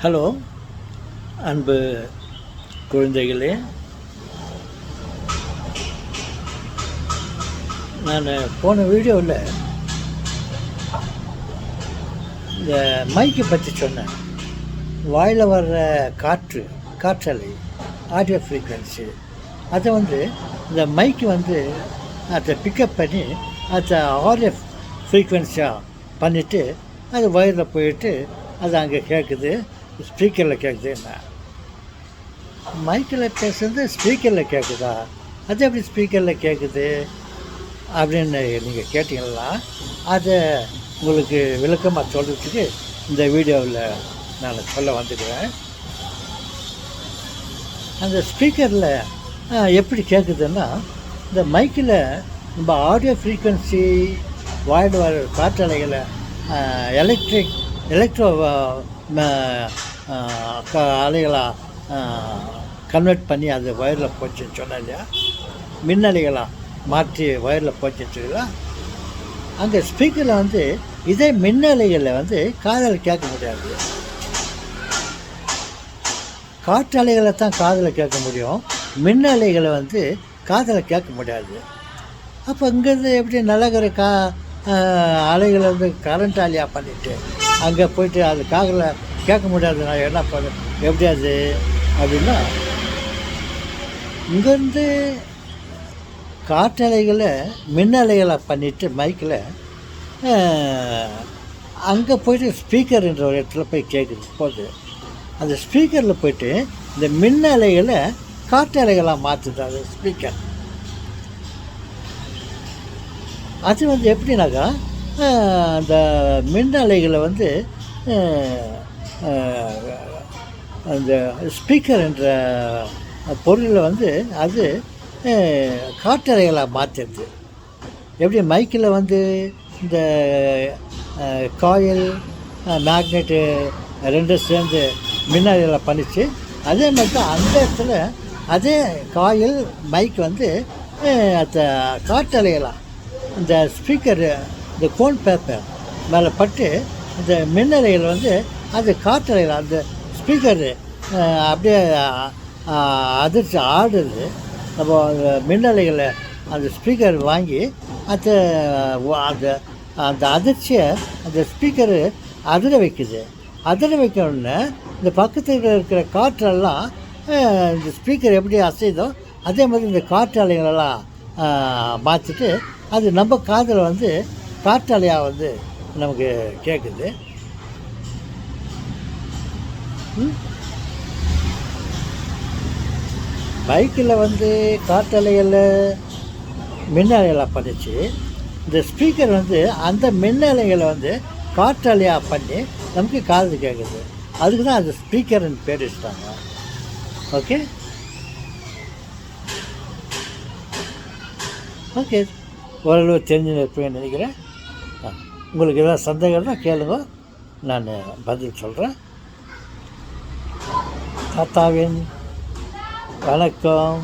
Hello அன்பு குழந்தைகளே, நான் போன வீடியோவில் இந்த மைக்கை பற்றி சொன்னேன். வாயில் வர்ற காற்றலை ஆடியோ ஃப்ரீக்வன்சி அதை இந்த மைக்கு அதை பிக்கப் பண்ணி அதை ஆடியோ ஃப்ரீக்வன்சியாக பண்ணிவிட்டு அது வயரில் போயிட்டு அது அங்கே கேட்குது, ஸ்பீக்கரில் கேட்குதுன்னா. மைக்கில் பேசுகிறது ஸ்பீக்கரில் கேட்குதா? அது எப்படி ஸ்பீக்கரில் கேட்குது அப்படின்னு நீங்கள் கேட்டிங்கன்னா அதை உங்களுக்கு விளக்கமாக சொல்கிறதுக்கு இந்த வீடியோவில் நான் சொல்ல வந்துக்கிறேன். அந்த ஸ்பீக்கரில் எப்படி கேட்குதுன்னா, இந்த மைக்கில் நம்ம ஆடியோ ஃப்ரீக்வன்சி வாய்டு வர காற்றலைகளை எலக்ட்ரோ அலைகளாக கன்வெர்ட் பண்ணி அது வயரில் போச்சுன்னு சொன்னேன் இல்லையா, மின்னலைகளாக மாற்றி வயரில் போச்சுன்னு அங்கே ஸ்பீக்கரில் இதே மின்னலைகளில் காதில் கேட்க முடியாது. காற்றலைகளை தான் காதில் கேட்க முடியும், மின்னலைகளை காதில் கேட்க முடியாது. அப்போ இங்கேருந்து எப்படி நல்லகிற அலைகளை கரண்ட் அலையாக பண்ணிவிட்டு அங்கே போயிட்டு அது காதில் கேட்க முடியாது. நான் என்ன பண்ண எப்படியாது அப்படின்னா, இங்கேருந்து காற்றலைகளை மின்னலைகளை பண்ணிவிட்டு மைக்கில் அங்கே போய்ட்டு ஸ்பீக்கர்ன்ற ஒரு இடத்துல போய் கேட்குது போது, அந்த ஸ்பீக்கரில் போய்ட்டு இந்த மின்னலைகளை காற்றலைகளாக மாற்றுது அது ஸ்பீக்கர். அது எப்படின்னாக்கா, அந்த மின்னலைகளை அந்த ஸ்பீக்கர் என்ற பொருளில் அது காற்றலைகளாக மாற்றுறது. எப்படி மைக்கில் இந்த காயில் மேக்னெட்டு ரெண்டும் சேர்ந்து மின்னலைகளை பண்ணிச்சு, அதே மாதிரி தான் அந்த இடத்துல அதே காயில் மைக் அந்த காற்றலைகளாக இந்த ஸ்பீக்கர் இந்த கோன் பேப்பர் மேலே பட்டு இந்த மின்னலைகள் அது காற்றலைகள் அந்த ஸ்பீக்கர் அப்படியே அதிர்ச்சி ஆடுது. நம்ம அந்த மின்னலைகளை அந்த ஸ்பீக்கர் வாங்கி அந்த அந்த அந்த அதிர்ச்சியை அந்த ஸ்பீக்கரு அதிர வைக்குது. அதிர வைக்கணுன்னு இந்த பக்கத்தில் இருக்கிற காற்றெல்லாம் இந்த ஸ்பீக்கர் எப்படி அசைதோ அதே மாதிரி இந்த காற்று அலைகளெல்லாம் மாற்றிட்டு அது நம்ம காதில் காற்றலையாக நமக்கு கேட்குது. பைக்கில் காற்றலைகளில் மின்னலைகளாக பண்ணிச்சு, இந்த ஸ்பீக்கர் அந்த மின்னலைகளை காற்றலையாக பண்ணி நமக்கு காது கேட்குது. அதுக்கு தான் அது ஸ்பீக்கர்னு பேர் வச்சுட்டாங்க. ஓகே ஓகே ஓரளவு தெரிஞ்சு இருப்பேன்னு நினைக்கிறேன். உங்களுக்கு ஏதாவது சந்தேகம் தான் கேளுங்க, நான் பதில் சொல்கிறேன். தாத்தாவின் வணக்கம்.